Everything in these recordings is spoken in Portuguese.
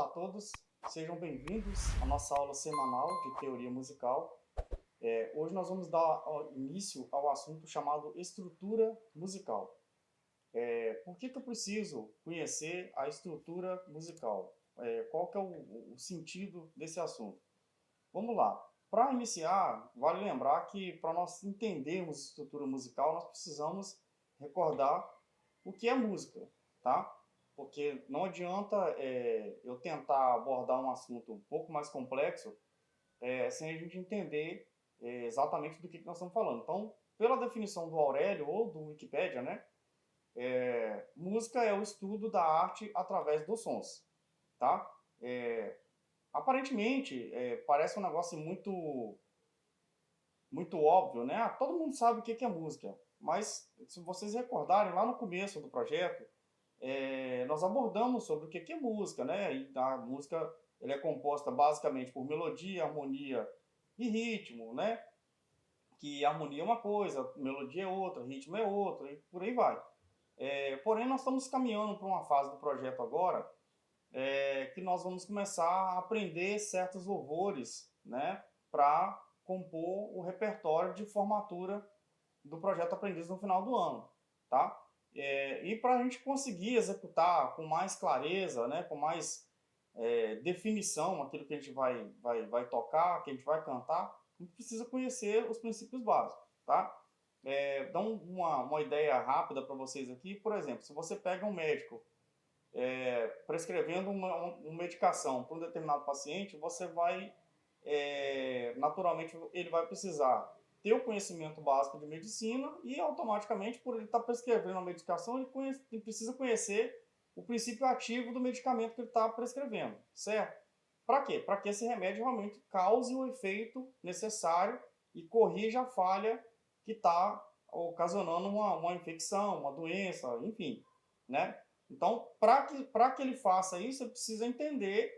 Olá a todos, sejam bem-vindos à nossa aula semanal de teoria musical. Hoje nós vamos dar início ao assunto chamado estrutura musical. Por que eu preciso conhecer a estrutura musical? Qual que é o sentido desse assunto? Vamos lá. Para iniciar, vale lembrar que para nós entendermos estrutura musical, nós precisamos recordar o que é música, tá? Porque não adianta eu tentar abordar um assunto um pouco mais complexo sem a gente entender exatamente do que nós estamos falando. Então, pela definição do Aurélio ou do Wikipédia, né, música é o estudo da arte através dos sons, tá? Aparentemente, parece um negócio muito óbvio, né? Todo mundo sabe o que é música, mas se vocês recordarem lá no começo do projeto, nós abordamos sobre o que é música, né? E a música ela é composta basicamente por melodia, harmonia e ritmo, né? Que harmonia é uma coisa, melodia é outra, ritmo é outra, e por aí vai. Porém, nós estamos caminhando para uma fase do projeto agora que nós vamos começar a aprender certos louvores, né? Para compor o repertório de formatura do projeto Aprendiz no final do ano, tá? E para a gente conseguir executar com mais clareza, né, com mais definição aquilo que a gente vai tocar, que a gente vai cantar, a gente precisa conhecer os princípios básicos, tá? Dá uma ideia rápida para vocês aqui. Por exemplo, se você pega um médico prescrevendo uma medicação para um determinado paciente, você vai, naturalmente, ele vai precisar ter o conhecimento básico de medicina e, automaticamente, por ele estar prescrevendo a medicação, ele precisa conhecer o princípio ativo do medicamento que ele está prescrevendo, certo? Para quê? Para que esse remédio realmente cause o efeito necessário e corrija a falha que está ocasionando uma infecção, uma doença, enfim, né? Então, para que ele faça isso, ele precisa entender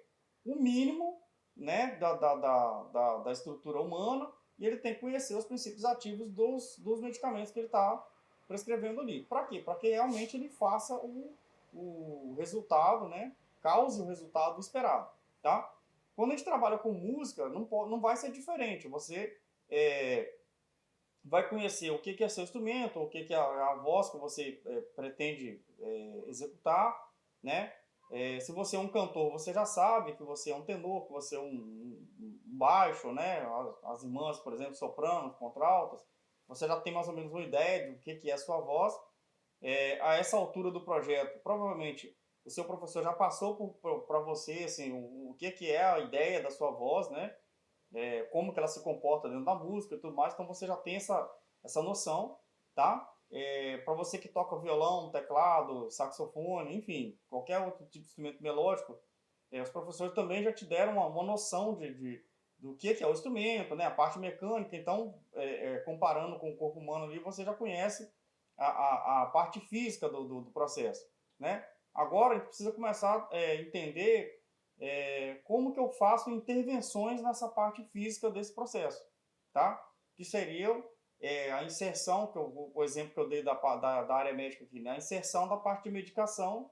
o mínimo, né, da estrutura humana, e ele tem que conhecer os princípios ativos dos medicamentos que ele está prescrevendo ali. Para quê? Para que realmente ele faça o resultado, né, cause o resultado esperado. Tá? Quando a gente trabalha com música, não vai ser diferente. Você vai conhecer o que é seu instrumento, o que é a voz que você pretende executar, né? Se você é um cantor, você já sabe que você é um tenor, que você é um baixo, né? As irmãs, por exemplo, sopranos, contraltos, você já tem mais ou menos uma ideia do que é a sua voz. A essa altura do projeto, provavelmente o seu professor já passou para você assim, o que é a ideia da sua voz, né? Como que ela se comporta dentro da música e tudo mais, então você já tem essa noção, tá? Para você que toca violão, teclado, saxofone, enfim, qualquer outro tipo de instrumento melódico, os professores também já te deram uma noção do que é o instrumento, né? A parte mecânica, então, comparando com o corpo humano ali, você já conhece a parte física do processo, né? Agora a gente precisa começar a entender como que eu faço intervenções nessa parte física desse processo, tá? Que seria a inserção, o exemplo que eu dei da área médica aqui, né? A inserção da parte de medicação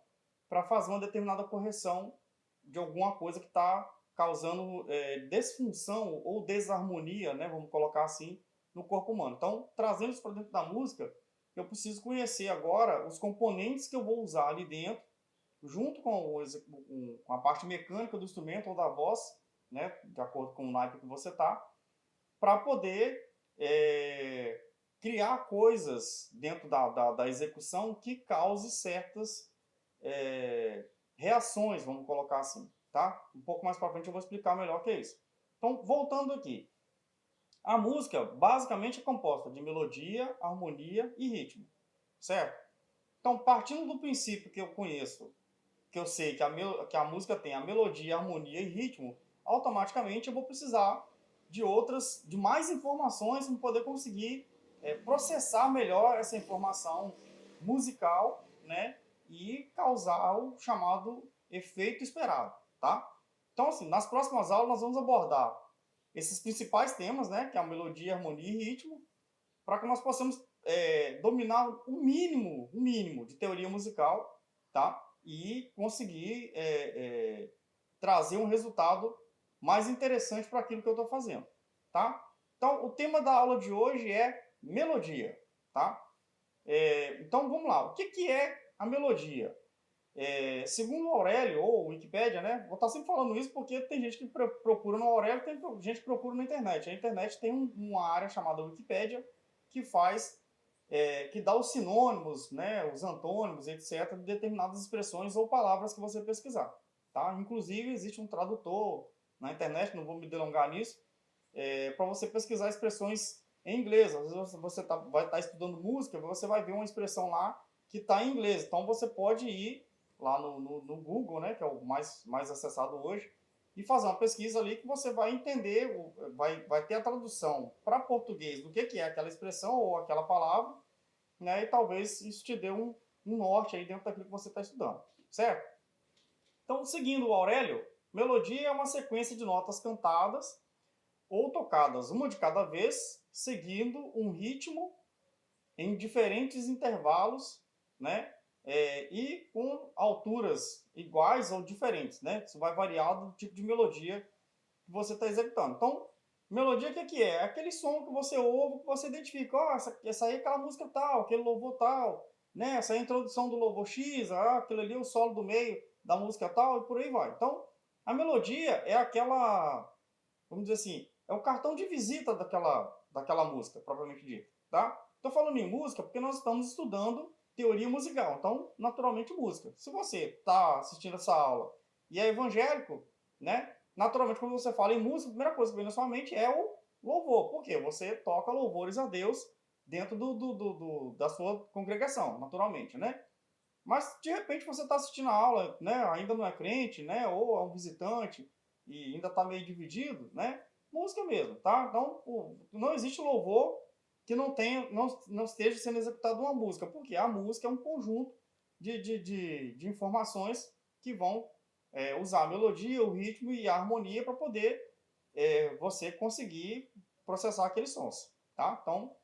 para fazer uma determinada correção de alguma coisa que está causando desfunção ou desarmonia, né? Vamos colocar assim, no corpo humano. Então, trazendo isso para dentro da música, eu preciso conhecer agora os componentes que eu vou usar ali dentro, junto com a parte mecânica do instrumento ou da voz, né, de acordo com o naipe que você está, para poder criar coisas dentro da execução que cause certas reações, vamos colocar assim. Tá? Um pouco mais para frente eu vou explicar melhor o que é isso. Então, voltando aqui. A música basicamente é composta de melodia, harmonia e ritmo, certo? Então, partindo do princípio que eu conheço, que eu sei que a música tem a melodia, harmonia e ritmo, automaticamente eu vou precisar de mais informações para poder conseguir processar melhor essa informação musical, né, e causar o chamado efeito esperado, tá? Então, assim, nas próximas aulas nós vamos abordar esses principais temas, né, que é a melodia, harmonia e ritmo, para que nós possamos dominar o mínimo de teoria musical, tá? E conseguir trazer um resultado mais interessante para aquilo que eu estou fazendo, tá? Então, o tema da aula de hoje é melodia, tá? Então, vamos lá. O que é a melodia? Segundo o Aurélio, ou Wikipédia, né? Vou estar sempre falando isso porque tem gente que procura no Aurélio, tem gente que procura na internet. A internet tem uma área chamada Wikipédia que faz, que dá os sinônimos, né, os antônimos, etc., de determinadas expressões ou palavras que você pesquisar. Tá? Inclusive, existe um tradutor na internet, não vou me delongar nisso, para você pesquisar expressões em inglês. Às vezes você vai estar estudando música, você vai ver uma expressão lá que está em inglês. Então, você pode ir lá no Google, né, que é o mais acessado hoje, e fazer uma pesquisa ali que você vai entender, vai ter a tradução para português do que é aquela expressão ou aquela palavra, né, e talvez isso te dê um norte aí dentro daquilo que você está estudando, certo? Então, seguindo o Aurélio, melodia é uma sequência de notas cantadas ou tocadas, uma de cada vez, seguindo um ritmo em diferentes intervalos, né? E com alturas iguais ou diferentes, né? Isso vai variar do tipo de melodia que você está executando. Então, melodia o que é? É aquele som que você ouve, que você identifica, essa aí é aquela música tal, aquele louvor tal, né? Essa é a introdução do louvor X, aquele ali é o solo do meio da música tal, e por aí vai. Então, a melodia é aquela, vamos dizer assim, é o cartão de visita daquela música, propriamente dita, tá? Estou falando em música porque nós estamos estudando teoria musical, então, naturalmente, música. Se você está assistindo essa aula e é evangélico, né? Naturalmente, quando você fala em música, a primeira coisa que vem na sua mente é o louvor. Por quê? Você toca louvores a Deus dentro da sua congregação, naturalmente, né? Mas, de repente, você está assistindo a aula, né? Ainda não é crente, né? Ou é um visitante e ainda está meio dividido, né? Música mesmo, tá? Então, não existe louvor que não esteja sendo executado uma música, porque a música é um conjunto de informações que vão usar a melodia, o ritmo e a harmonia para poder você conseguir processar aqueles sons, tá? Então,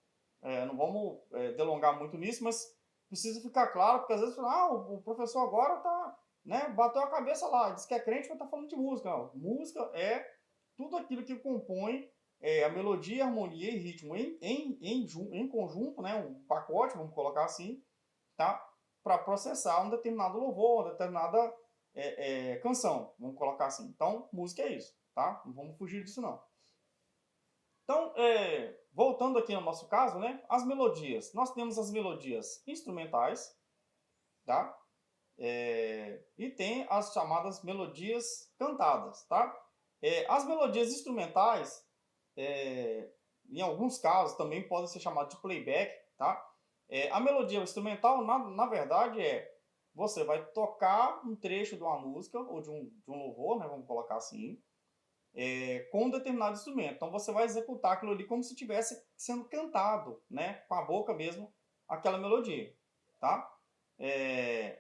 não vamos delongar muito nisso, mas precisa ficar claro, porque às vezes o professor agora tá, né, bateu a cabeça lá, diz que é crente, mas tá falando de música. Não, música é tudo aquilo que compõe a melodia, harmonia e ritmo em conjunto, né, um pacote, vamos colocar assim, tá? Para processar um determinado louvor, uma determinada canção, vamos colocar assim. Então, música é isso, tá? Não vamos fugir disso não. Então, voltando aqui no nosso caso, né, as melodias. Nós temos as melodias instrumentais, tá? E tem as chamadas melodias cantadas, tá? As melodias instrumentais, em alguns casos, também podem ser chamadas de playback, tá? A melodia instrumental, na verdade, você vai tocar um trecho de uma música ou de um louvor, né, vamos colocar assim, com um determinado instrumento. Então você vai executar aquilo ali como se estivesse sendo cantado, né, com a boca mesmo, aquela melodia, tá?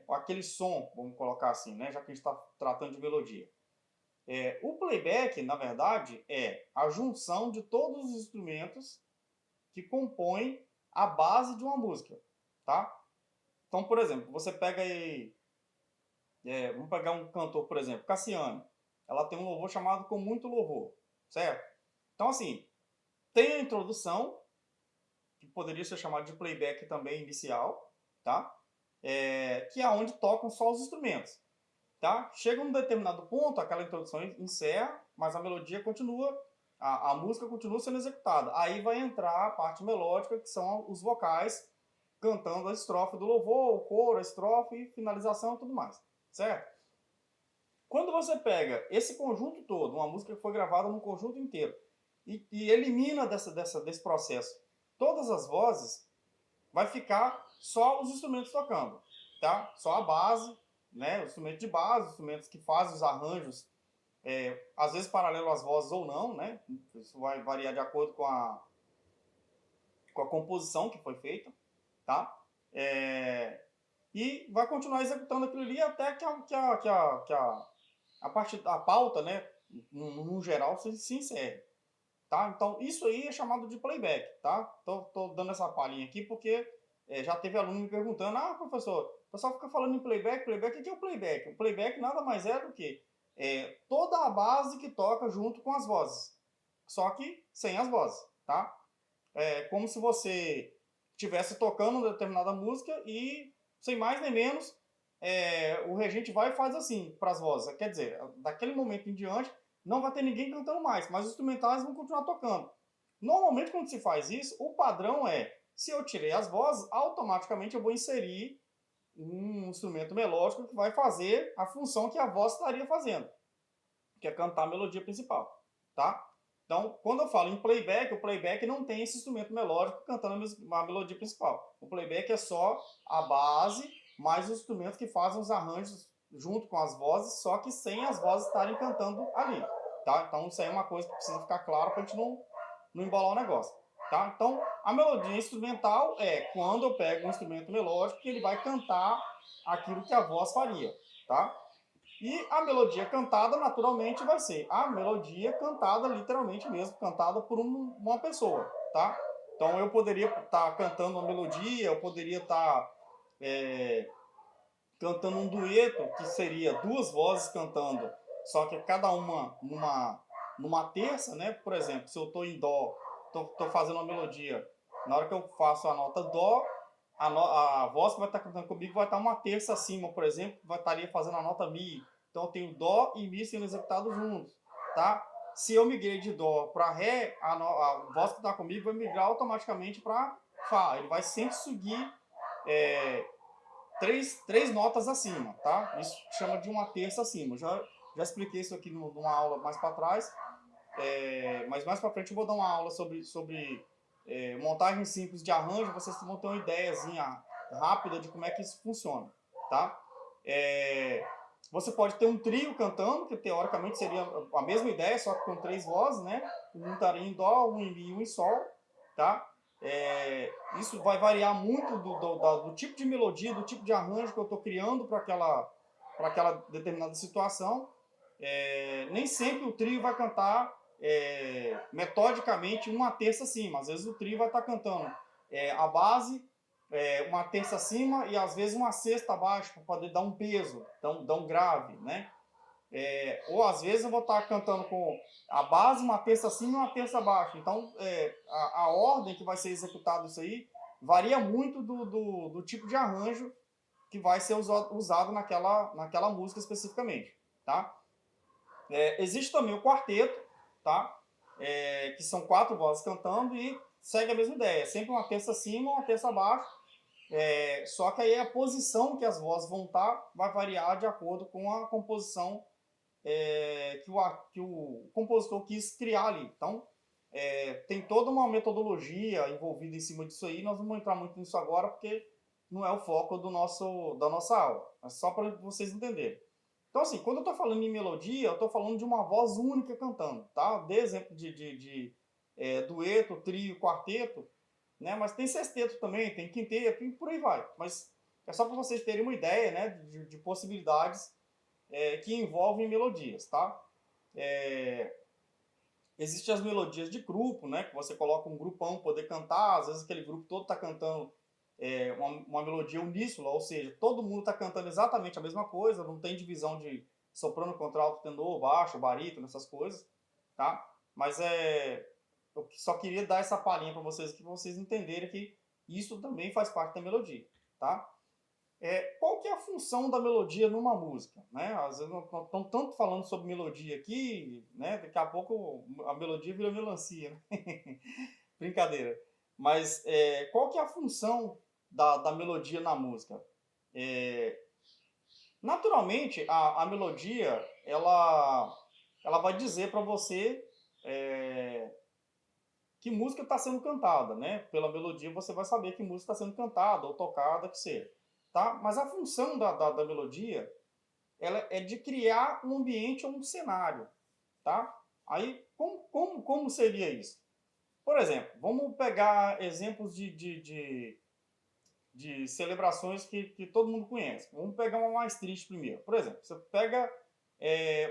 Aquele som, vamos colocar assim, né, já que a gente está tratando de melodia. O playback, na verdade, é a junção de todos os instrumentos que compõem a base de uma música, tá? Então, por exemplo, você pega aí, vamos pegar um cantor, por exemplo, Cassiane. Ela tem um louvor chamado Com Muito Louvor, certo? Então, assim, tem a introdução, que poderia ser chamada de playback também inicial, tá? Que é onde tocam só os instrumentos, tá? Chega um determinado ponto, aquela introdução encerra, mas a melodia continua, a música continua sendo executada. Aí vai entrar a parte melódica, que são os vocais cantando a estrofe do louvor, o coro, a estrofe, finalização e tudo mais, certo? Quando você pega esse conjunto todo, uma música que foi gravada num conjunto inteiro, e elimina desse processo todas as vozes, vai ficar só os instrumentos tocando, tá? Só a base, né? Os instrumentos de base, os instrumentos que fazem os arranjos, às vezes paralelo às vozes ou não, né? Isso vai variar de acordo com a composição que foi feita, tá? E vai continuar executando aquilo ali até que a pauta, né, no geral, se encerre. Tá? Então, isso aí é chamado de playback, tá? Tô dando essa palhinha aqui porque já teve aluno me perguntando, professor, o pessoal fica falando em playback, o que é o playback? O playback nada mais é do que toda a base que toca junto com as vozes, só que sem as vozes, tá? É como se você estivesse tocando uma determinada música e, sem mais nem menos, o regente vai e faz assim para as vozes. Quer dizer, daquele momento em diante, não vai ter ninguém cantando mais, mas os instrumentais vão continuar tocando. Normalmente, quando se faz isso, o padrão se eu tirei as vozes, automaticamente eu vou inserir um instrumento melódico que vai fazer a função que a voz estaria fazendo, que é cantar a melodia principal, tá? Então, quando eu falo em playback, o playback não tem esse instrumento melódico cantando a melodia principal. O playback é só a base, mais os instrumentos que fazem os arranjos junto com as vozes, só que sem as vozes estarem cantando ali, tá? Então, isso aí é uma coisa que precisa ficar claro para a gente não embolar o negócio, tá? Então, a melodia instrumental é quando eu pego um instrumento melódico que ele vai cantar aquilo que a voz faria, tá? E a melodia cantada, naturalmente, vai ser a melodia cantada, literalmente mesmo, cantada por uma pessoa, tá? Então, eu poderia estar cantando uma melodia, eu poderia estar cantando um dueto, que seria duas vozes cantando, só que cada uma numa terça, né? Por exemplo, se eu estou em dó, estou fazendo uma melodia, na hora que eu faço a nota dó, a voz que vai estar cantando comigo vai estar uma terça acima, por exemplo, estaria fazendo a nota mi. Então eu tenho dó e mi sendo executados juntos, tá? Se eu migrei de dó para ré, a voz que está comigo vai migrar automaticamente para fá. Ele vai sempre seguir três notas acima, tá? Isso chama de uma terça acima. Já expliquei isso aqui numa aula mais para trás, mas mais para frente eu vou dar uma aula sobre montagem simples de arranjo, vocês vão ter uma ideiazinha rápida de como é que isso funciona, tá? Você pode ter um trio cantando, que teoricamente seria a mesma ideia, só que com três vozes, né? Um estaria em dó, um em mi e um em sol, tá? Isso vai variar muito do tipo de melodia, do tipo de arranjo que eu estou criando para aquela determinada situação. Nem sempre o trio vai cantar metodicamente uma terça acima. Às vezes o trio vai estar cantando a base, uma terça acima e às vezes uma sexta abaixo para poder dar um peso, dar um grave, né? Ou às vezes eu vou estar cantando com a base, uma terça acima e uma terça abaixo. Então a ordem que vai ser executado isso aí varia muito do tipo de arranjo que vai ser usado naquela música especificamente, tá? Existe também o quarteto, tá? Que são quatro vozes cantando e segue a mesma ideia, sempre uma terça acima, uma terça abaixo, só que aí a posição que as vozes vão estar vai variar de acordo com a composição que o compositor quis criar ali. Então, tem toda uma metodologia envolvida em cima disso aí, nós não vamos entrar muito nisso agora, porque não é o foco da nossa aula, é só para vocês entenderem. Então, assim, quando eu estou falando em melodia, eu estou falando de uma voz única cantando, tá? Dei exemplo de dueto, trio, quarteto, né? Mas tem sexteto também, tem quinteto e por aí vai. Mas é só para vocês terem uma ideia, né, de possibilidades que envolvem melodias, tá? Existem as melodias de grupo, né? Que você coloca um grupão poder cantar, às vezes aquele grupo todo está cantando uma melodia uníssona, ou seja, todo mundo está cantando exatamente a mesma coisa, não tem divisão de soprano, contralto, tenor, baixo, barítono, essas coisas, tá? Mas eu só queria dar essa palhinha para vocês aqui, para vocês entenderem que isso também faz parte da melodia, tá? Qual que é a função da melodia numa música, né? Às vezes nós estamos tanto falando sobre melodia aqui, né? Daqui a pouco a melodia vira melancia, né? Brincadeira. Mas qual que é a função da melodia na música? Naturalmente, a melodia, ela vai dizer para você que música está sendo cantada, né? Pela melodia você vai saber que música está sendo cantada ou tocada, que seja. Tá? Mas a função da melodia ela é de criar um ambiente ou um cenário. Tá? Aí, como seria isso? Por exemplo, vamos pegar exemplos de celebrações que todo mundo conhece. Vamos pegar uma mais triste primeiro. Por exemplo, você pega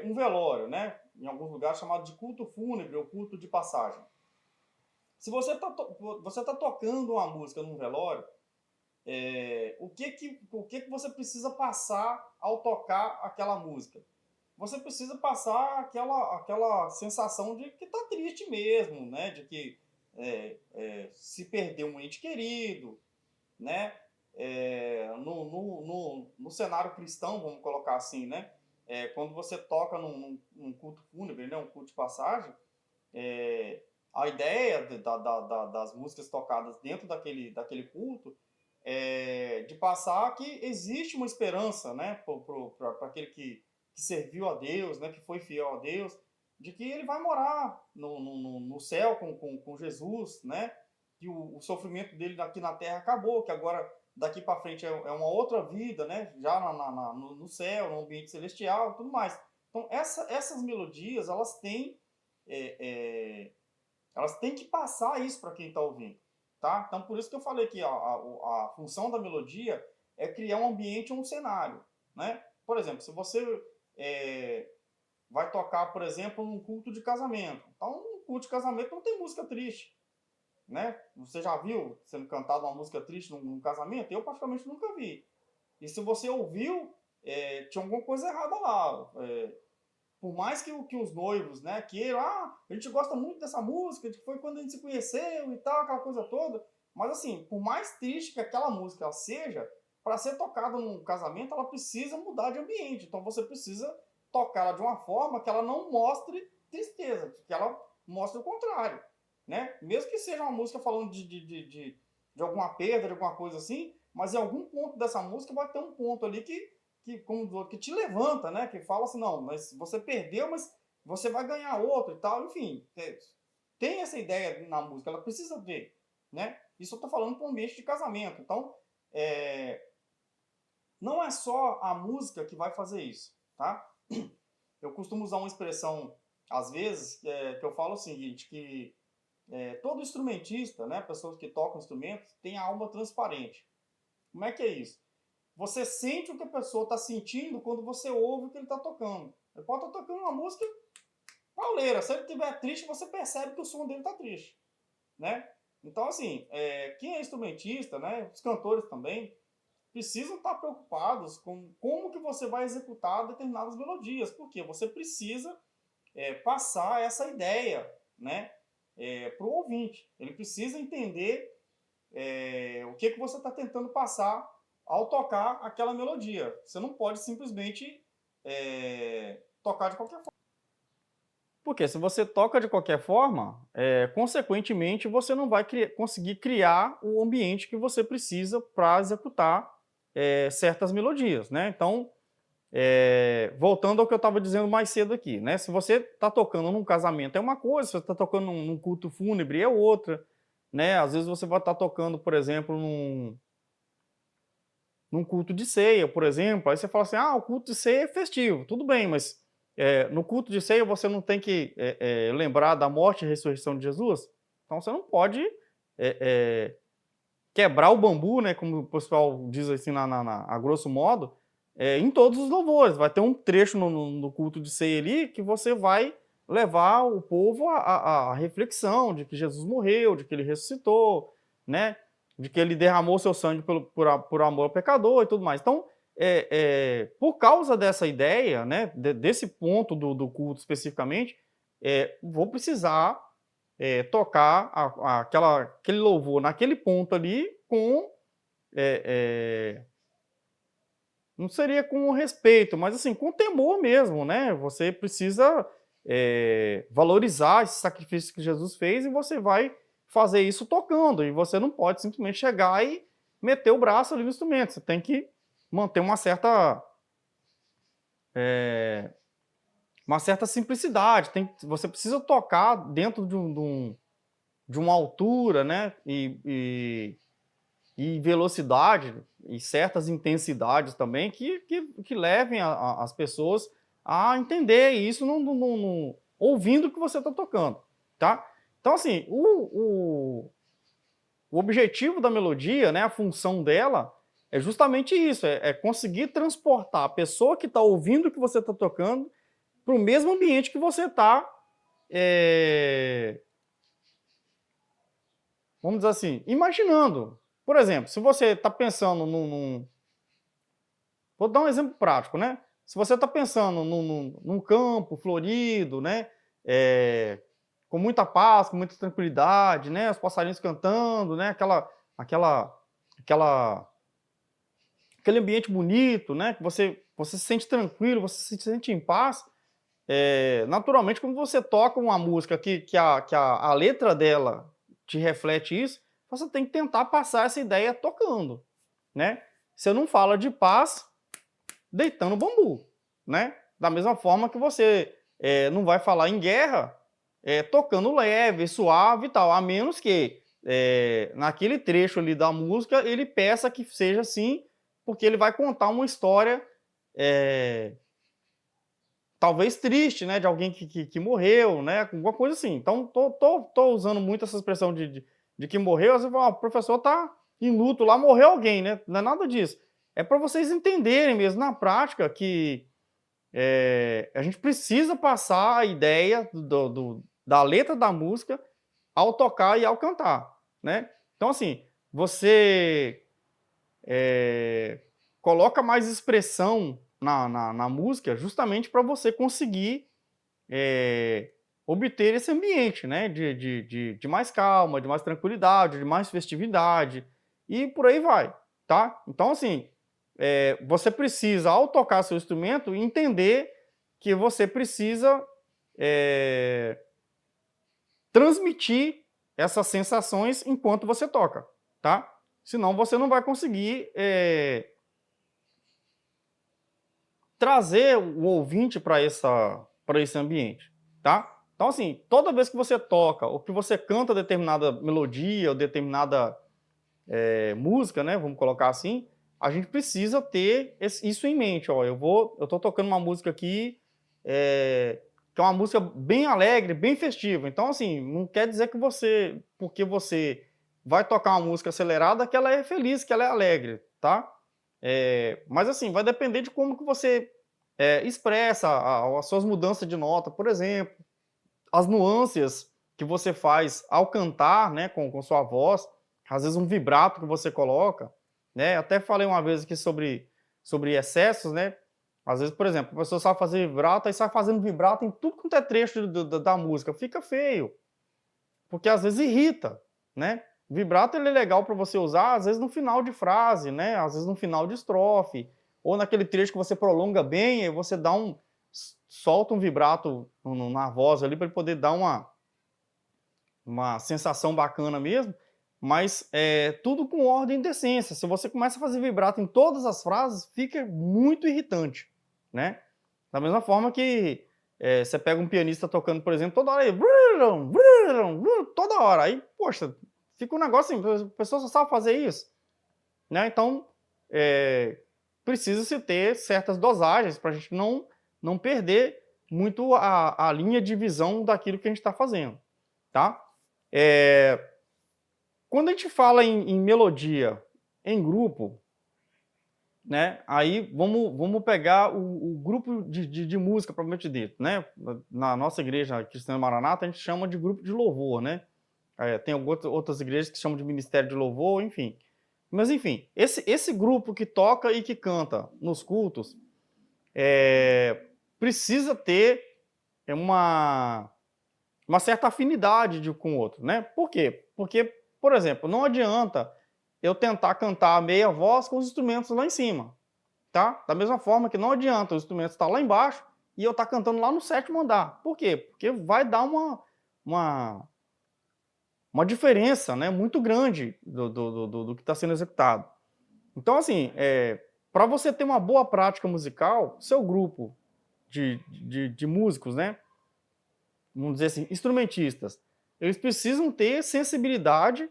um velório, né? Em alguns lugares chamado de culto fúnebre ou culto de passagem. Se você está tocando uma música num velório, o que você precisa passar ao tocar aquela música? você precisa passar aquela sensação de que está triste mesmo, né? De que se perdeu um ente querido, né? No cenário cristão, vamos colocar assim, né? Quando você toca num culto fúnebre, né? Um culto de passagem, a ideia das músicas tocadas dentro daquele culto é de passar que existe uma esperança, né, para aquele que serviu a Deus, né, que foi fiel a Deus, de que ele vai morar no céu com Jesus, né, que o sofrimento dele aqui na terra acabou, que agora daqui para frente é uma outra vida, né, já no céu, no ambiente celestial e tudo mais. Então, essas melodias, é, é, elas têm que passar isso para quem está ouvindo, tá? Então, por isso que eu falei que a função da melodia é criar um ambiente, um cenário, né? Por exemplo, se você vai tocar, por exemplo, num culto de casamento. Então, um culto de casamento não tem música triste, né? Você já viu sendo cantada uma música triste num casamento? Eu, praticamente, nunca vi. E se você ouviu, tinha alguma coisa errada lá. Por mais que os noivos, né, queiram, a gente gosta muito dessa música, que foi quando a gente se conheceu e tal, aquela coisa toda. Mas assim, por mais triste que aquela música ela seja, para ser tocada num casamento, ela precisa mudar de ambiente. Então você precisa tocar ela de uma forma que ela não mostre tristeza, que ela mostre o contrário, né? Mesmo que seja uma música falando de alguma perda, de alguma coisa assim, mas em algum ponto dessa música vai ter um ponto ali que te levanta, né? Que fala assim, não, mas você perdeu, mas você vai ganhar outro e tal. Enfim, tem essa ideia na música, ela precisa ter, né? Isso eu estou falando para um ambiente de casamento. Então, não é só a música que vai fazer isso, tá? Eu costumo usar uma expressão, às vezes, que eu falo o seguinte, que todo instrumentista, né, pessoas que tocam instrumentos, tem a alma transparente. Como é que é isso? Você sente o que a pessoa está sentindo quando você ouve o que ele está tocando. Ele pode estar tocando uma música pauleira. Se ele estiver triste, você percebe que o som dele está triste, né? Então, assim, quem é instrumentista, né, os cantores também, precisam estar preocupados com como que você vai executar determinadas melodias, porque você precisa passar essa ideia, né, para o ouvinte. Ele precisa entender o que você está tentando passar ao tocar aquela melodia. Você não pode simplesmente tocar de qualquer forma. Porque se você toca de qualquer forma, consequentemente você não vai conseguir criar o ambiente que você precisa para executar certas melodias, né? Então, voltando ao que eu estava dizendo mais cedo aqui, né? Se você está tocando num casamento é uma coisa, se você está tocando num culto fúnebre é outra, né? Às vezes você vai estar tocando, por exemplo, num culto de ceia, por exemplo, aí você fala assim, o culto de ceia é festivo, tudo bem, mas no culto de ceia você não tem que lembrar da morte e ressurreição de Jesus? Então você não pode quebrar o bambu, né, como o pessoal diz assim a grosso modo, em todos os louvores. Vai ter um trecho no culto de ceia ali que você vai levar o povo à reflexão de que Jesus morreu, de que ele ressuscitou, né, de que ele derramou seu sangue por amor ao pecador e tudo mais. Então, por causa dessa ideia, né, desse ponto do culto especificamente, vou precisar tocar aquele louvor naquele ponto ali não seria com respeito, mas assim, com temor mesmo, né? Você precisa valorizar esse sacrifício que Jesus fez e você vai fazer isso tocando. E você não pode simplesmente chegar e meter o braço ali no instrumento. Você tem que manter uma certa simplicidade. Você precisa tocar dentro de uma altura, né? E velocidade e certas intensidades também que levem as pessoas a entender isso ouvindo o que você está tocando, tá? Então, assim, o objetivo da melodia, né, a função dela é justamente isso, é conseguir transportar a pessoa que está ouvindo o que você está tocando para o mesmo ambiente que você está, vamos dizer assim, imaginando. Por exemplo, se você está pensando vou dar um exemplo prático, né? Se você está pensando num campo florido, né? Com muita paz, com muita tranquilidade, né? Os passarinhos cantando, né? Aquela, aquele ambiente bonito, né? Que você se sente tranquilo, você se sente em paz. Naturalmente, quando você toca uma música que a letra dela te reflete isso, você tem que tentar passar essa ideia tocando, né? Você não fala de paz deitando bambu, né? Da mesma forma que você não vai falar em guerra tocando leve, suave e tal, a menos que naquele trecho ali da música ele peça que seja assim, porque ele vai contar uma história talvez triste, né, de alguém que morreu, né, alguma coisa assim. Então, tô usando muito essa expressão de que morreu, você fala, o professor tá em luto lá, morreu alguém, né? Não é nada disso. É para vocês entenderem mesmo na prática que a gente precisa passar a ideia da letra da música ao tocar e ao cantar, né? Então, assim, você coloca mais expressão na música justamente para você conseguir obter esse ambiente, né? De mais calma, de mais tranquilidade, de mais festividade e por aí vai, tá? Então, assim, você precisa, ao tocar seu instrumento, entender que você precisa transmitir essas sensações enquanto você toca, tá? Senão você não vai conseguir trazer o ouvinte para esse ambiente, tá? Então, assim, toda vez que você toca ou que você canta determinada melodia ou determinada música, né? Vamos colocar assim, a gente precisa ter isso em mente. Ó, eu tô tocando uma música aqui que é uma música bem alegre, bem festiva. Então, assim, não quer dizer que porque você vai tocar uma música acelerada, que ela é feliz, que ela é alegre, tá? Mas assim, vai depender de como que você expressa as suas mudanças de nota, por exemplo, as nuances que você faz ao cantar, né, com sua voz, às vezes um vibrato que você coloca, né? Até falei uma vez aqui sobre excessos, né? Às vezes, por exemplo, a pessoa sabe fazer vibrato e sai fazendo vibrato em tudo quanto é trecho da música, fica feio, porque às vezes irrita, né? Vibrato ele é legal para você usar, às vezes no final de frase, né? Às vezes no final de estrofe, ou naquele trecho que você prolonga bem, e você solta um vibrato na voz ali para ele poder dar uma sensação bacana mesmo, mas tudo com ordem e decência. Se você começa a fazer vibrato em todas as frases, fica muito irritante, né? Da mesma forma que você pega um pianista tocando, por exemplo, toda hora aí, toda hora, aí, poxa, fica um negócio assim, a pessoa só sabe fazer isso, né? Então, precisa-se ter certas dosagens para a gente não perder muito a linha de visão daquilo que a gente está fazendo, tá? Quando a gente fala em melodia em grupo, né? Aí vamos pegar o grupo de música propriamente dito, né? Na nossa igreja Cristiana Maranata a gente chama de grupo de louvor, né? Tem outras igrejas que chamam de ministério de louvor, enfim. Mas enfim, esse grupo que toca e que canta nos cultos precisa ter uma certa afinidade com o outro, né? Por quê? Porque, por exemplo, não adianta eu tentar cantar a meia voz com os instrumentos lá em cima, tá? Da mesma forma que não adianta os instrumentos estar lá embaixo e eu estar cantando lá no 7º andar. Por quê? Porque vai dar uma diferença, né, muito grande do que está sendo executado. Então, assim, para você ter uma boa prática musical, seu grupo de músicos, né, vamos dizer assim, instrumentistas, eles precisam ter sensibilidade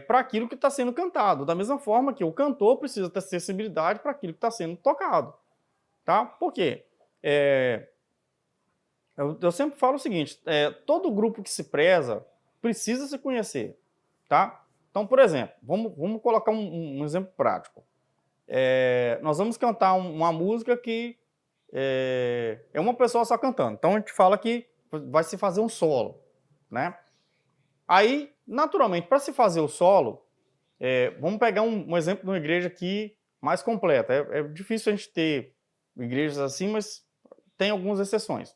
para aquilo que está sendo cantado, da mesma forma que o cantor precisa ter sensibilidade para aquilo que está sendo tocado, tá? Por quê? Eu sempre falo o seguinte, todo grupo que se preza precisa se conhecer, tá? Então, por exemplo, vamos colocar um exemplo prático. Nós vamos cantar uma música que é uma pessoa só cantando, então a gente fala que vai se fazer um solo, né? Aí, naturalmente, para se fazer o solo, vamos pegar um exemplo de uma igreja aqui mais completa. É difícil a gente ter igrejas assim, mas tem algumas exceções.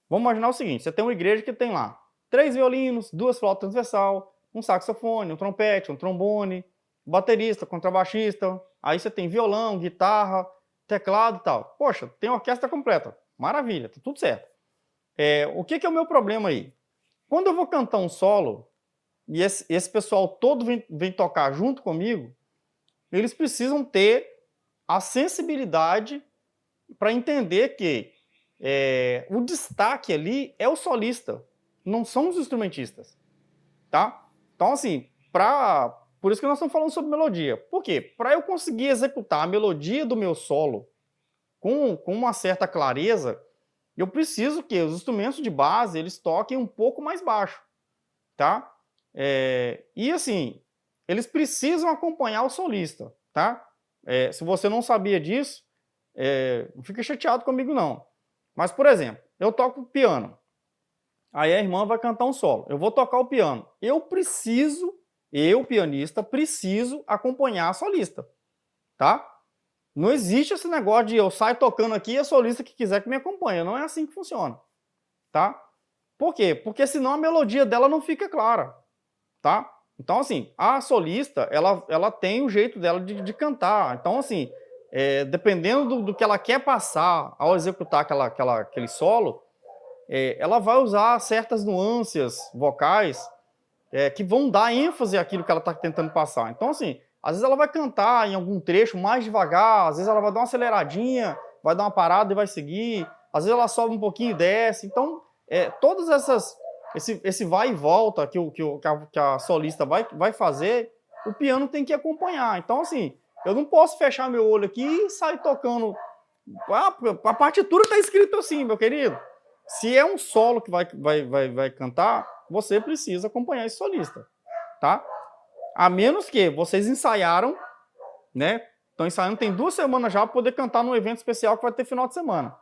Vamos imaginar o seguinte, você tem uma igreja que tem lá 3 violinos, 2 flautas transversal, um saxofone, um trompete, um trombone, baterista, contrabaixista, aí você tem violão, guitarra, teclado e tal. Poxa, tem orquestra completa. Maravilha, tá tudo certo. O que é o meu problema aí? Quando eu vou cantar um solo, e esse pessoal todo vem tocar junto comigo, eles precisam ter a sensibilidade para entender que o destaque ali é o solista, não são os instrumentistas, tá? Então, assim, por isso que nós estamos falando sobre melodia. Por quê? Para eu conseguir executar a melodia do meu solo com uma certa clareza, eu preciso que os instrumentos de base eles toquem um pouco mais baixo, tá? E assim, eles precisam acompanhar o solista, tá? Se você não sabia disso, não fica chateado comigo não. Mas, por exemplo, eu toco piano, aí a irmã vai cantar um solo, eu vou tocar o piano, eu, pianista, preciso acompanhar a solista, tá? Não existe esse negócio de eu saio tocando aqui e a solista que quiser que me acompanhe, não é assim que funciona, tá? Por quê? Porque senão a melodia dela não fica clara, tá? Então, assim, a solista, ela tem o jeito dela de cantar. Então, assim, dependendo do que ela quer passar ao executar aquele solo, ela vai usar certas nuances vocais que vão dar ênfase àquilo que ela está tentando passar. Então, assim, às vezes ela vai cantar em algum trecho mais devagar, às vezes ela vai dar uma aceleradinha, vai dar uma parada e vai seguir, às vezes ela sobe um pouquinho e desce. Então, todas esse vai e volta que a solista vai fazer, o piano tem que acompanhar. Então, assim, eu não posso fechar meu olho aqui e sair tocando. A partitura está escrito assim, meu querido. Se é um solo que vai cantar, você precisa acompanhar esse solista, tá? A menos que vocês ensaiaram, né? Estão ensaiando, tem 2 semanas já para poder cantar num evento especial que vai ter final de semana.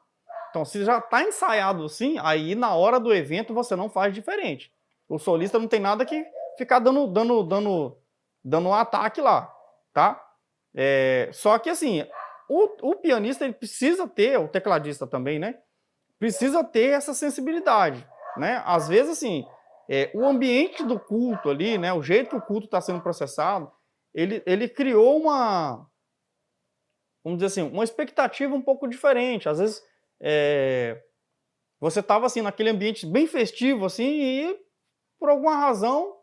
Então, se já está ensaiado assim, aí na hora do evento você não faz diferente. O solista não tem nada que ficar dando um ataque lá, tá? Só que assim, o pianista ele precisa ter, o tecladista também, né? Precisa ter essa sensibilidade, né? Às vezes, assim, o ambiente do culto ali, né? O jeito que o culto está sendo processado, ele criou vamos dizer assim, uma expectativa um pouco diferente. Às vezes, você estava assim naquele ambiente bem festivo, assim, e por alguma razão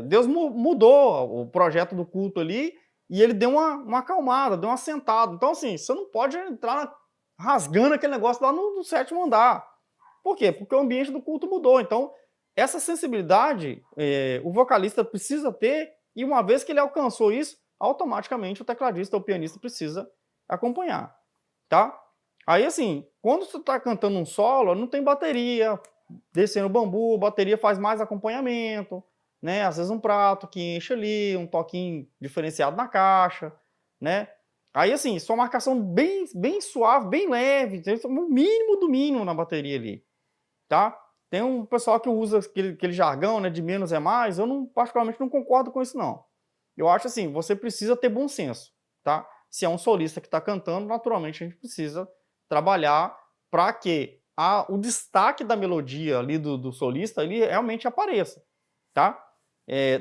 Deus mudou o projeto do culto ali e ele deu uma acalmada, deu uma sentada. Então, assim, você não pode entrar rasgando aquele negócio lá no 7º andar. Por quê? Porque o ambiente do culto mudou. Então, essa sensibilidade o vocalista precisa ter, e uma vez que ele alcançou isso, automaticamente o tecladista ou o pianista precisa acompanhar, tá? Aí, assim, quando você está cantando um solo, não tem bateria, descendo o bambu, bateria faz mais acompanhamento, né? Às vezes um prato que enche ali, um toquinho diferenciado na caixa, né? Aí, assim, sua marcação bem suave, bem leve, tem o mínimo do mínimo na bateria ali, tá? Tem um pessoal que usa aquele jargão, né, de menos é mais, eu particularmente não concordo com isso, não. Eu acho assim, você precisa ter bom senso, tá? Se é um solista que está cantando, naturalmente a gente precisa trabalhar para que o destaque da melodia ali do solista ele realmente apareça, tá?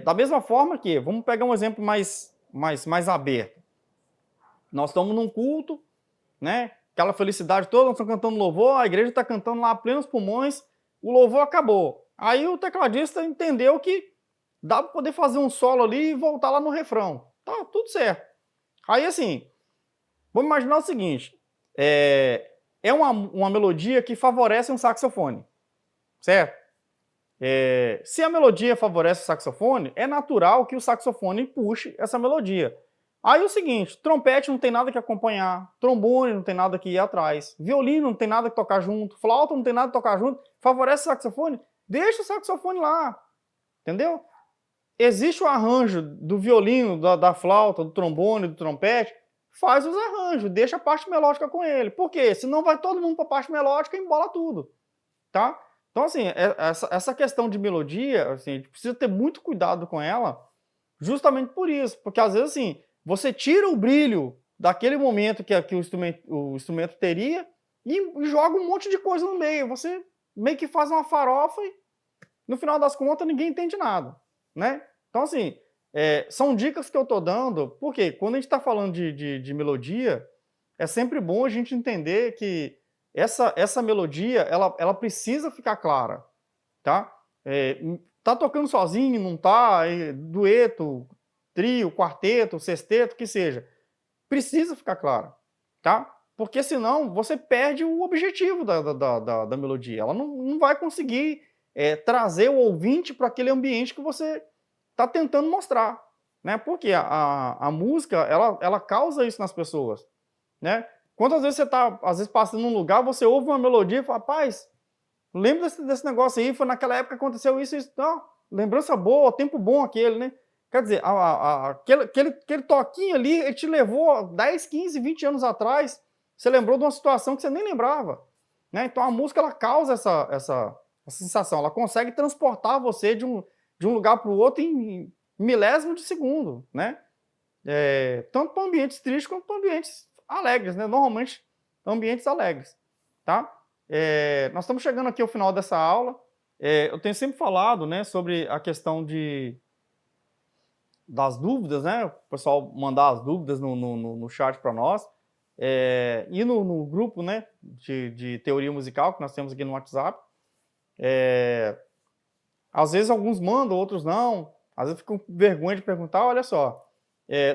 Da mesma forma que, vamos pegar um exemplo mais aberto. Nós estamos num culto, né? Aquela felicidade toda, nós estamos cantando louvor, a igreja está cantando lá a plenos pulmões, o louvor acabou. Aí o tecladista entendeu que dá para poder fazer um solo ali e voltar lá no refrão. Tá tudo certo. Aí assim, vamos imaginar o seguinte, uma melodia que favorece um saxofone, certo? Se a melodia favorece o saxofone, é natural que o saxofone puxe essa melodia. Aí é o seguinte, trompete não tem nada que acompanhar, trombone não tem nada que ir atrás, violino não tem nada que tocar junto, flauta não tem nada que tocar junto, favorece o saxofone, deixa o saxofone lá, entendeu? Existe o arranjo do violino, da flauta, do trombone, do trompete, faz os arranjos, deixa a parte melódica com ele. Por quê? Senão vai todo mundo para a parte melódica e embola tudo, tá? Então, assim, essa questão de melodia, assim, a gente precisa ter muito cuidado com ela, justamente por isso, porque às vezes, assim, você tira o brilho daquele momento que o instrumento teria e joga um monte de coisa no meio. Você meio que faz uma farofa e, no final das contas, ninguém entende nada, né? Então, assim, são dicas que eu estou dando, porque quando a gente está falando de melodia, é sempre bom a gente entender que essa melodia, ela precisa ficar clara, tá? Tá tocando sozinho, não tá? Dueto, trio, quarteto, sexteto, que seja. Precisa ficar clara, tá? Porque senão você perde o objetivo da melodia. Ela não vai conseguir trazer o ouvinte para aquele ambiente que você está tentando mostrar, né? Porque a música, ela causa isso nas pessoas, né? Quantas vezes você está, às vezes, passando num lugar, você ouve uma melodia e fala, rapaz, lembra desse negócio aí, foi naquela época que aconteceu isso, isso. Não, lembrança boa, tempo bom aquele, né? Quer dizer, aquele toquinho ali, ele te levou 10, 15, 20 anos atrás, você lembrou de uma situação que você nem lembrava, né? Então a música, ela causa essa sensação, ela consegue transportar você de um lugar para o outro em milésimo de segundo, né? Tanto para ambientes tristes quanto para ambientes alegres, né? Normalmente, ambientes alegres, tá? Nós estamos chegando aqui ao final dessa aula. Eu tenho sempre falado, né, sobre a questão das dúvidas, né? O pessoal mandar as dúvidas no chat para nós. E no grupo, né, de teoria musical que nós temos aqui no WhatsApp. Às vezes alguns mandam, outros não. Às vezes ficam com vergonha de perguntar. Olha só,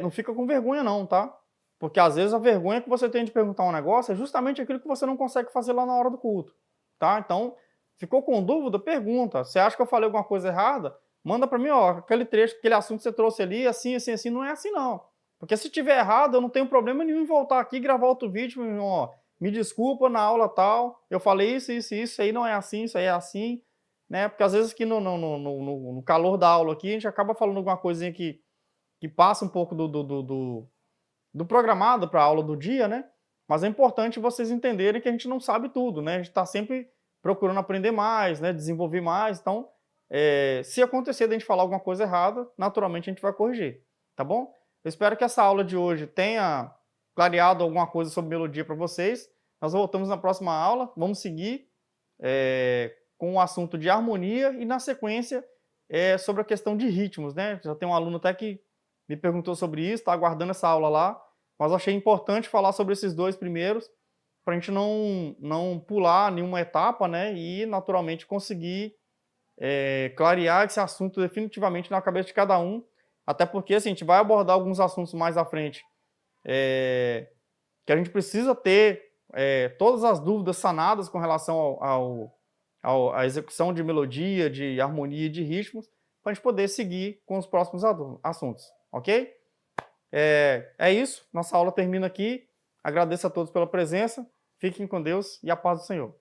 não fica com vergonha não, tá? Porque às vezes a vergonha que você tem de perguntar um negócio é justamente aquilo que você não consegue fazer lá na hora do culto, tá? Então, ficou com dúvida? Pergunta. Você acha que eu falei alguma coisa errada? Manda para mim, ó, aquele trecho, aquele assunto que você trouxe ali, assim, assim, assim, não é assim não. Porque se tiver errado, eu não tenho problema nenhum em voltar aqui e gravar outro vídeo, meu irmão, ó, me desculpa, na aula tal, eu falei isso, isso, isso aí não é assim, isso aí é assim, né? Porque às vezes aqui no calor da aula aqui, a gente acaba falando alguma coisinha que passa um pouco do programado para a aula do dia, né? Mas é importante vocês entenderem que a gente não sabe tudo, né? A gente está sempre procurando aprender mais, né? Desenvolver mais. Então, se acontecer de a gente falar alguma coisa errada, naturalmente a gente vai corrigir, tá bom? Eu espero que essa aula de hoje tenha clareado alguma coisa sobre melodia para vocês. Nós voltamos na próxima aula. Vamos seguir com o assunto de harmonia e, na sequência, sobre a questão de ritmos, né? Já tem um aluno até que me perguntou sobre isso, está aguardando essa aula lá. Mas eu achei importante falar sobre esses dois primeiros, para a gente não pular nenhuma etapa, né? E, naturalmente, conseguir clarear esse assunto definitivamente na cabeça de cada um. Até porque, assim, a gente vai abordar alguns assuntos mais à frente que a gente precisa ter todas as dúvidas sanadas com relação à execução de melodia, de harmonia e de ritmos, para a gente poder seguir com os próximos assuntos, ok? É isso, nossa aula termina aqui. Agradeço a todos pela presença, fiquem com Deus e a paz do Senhor.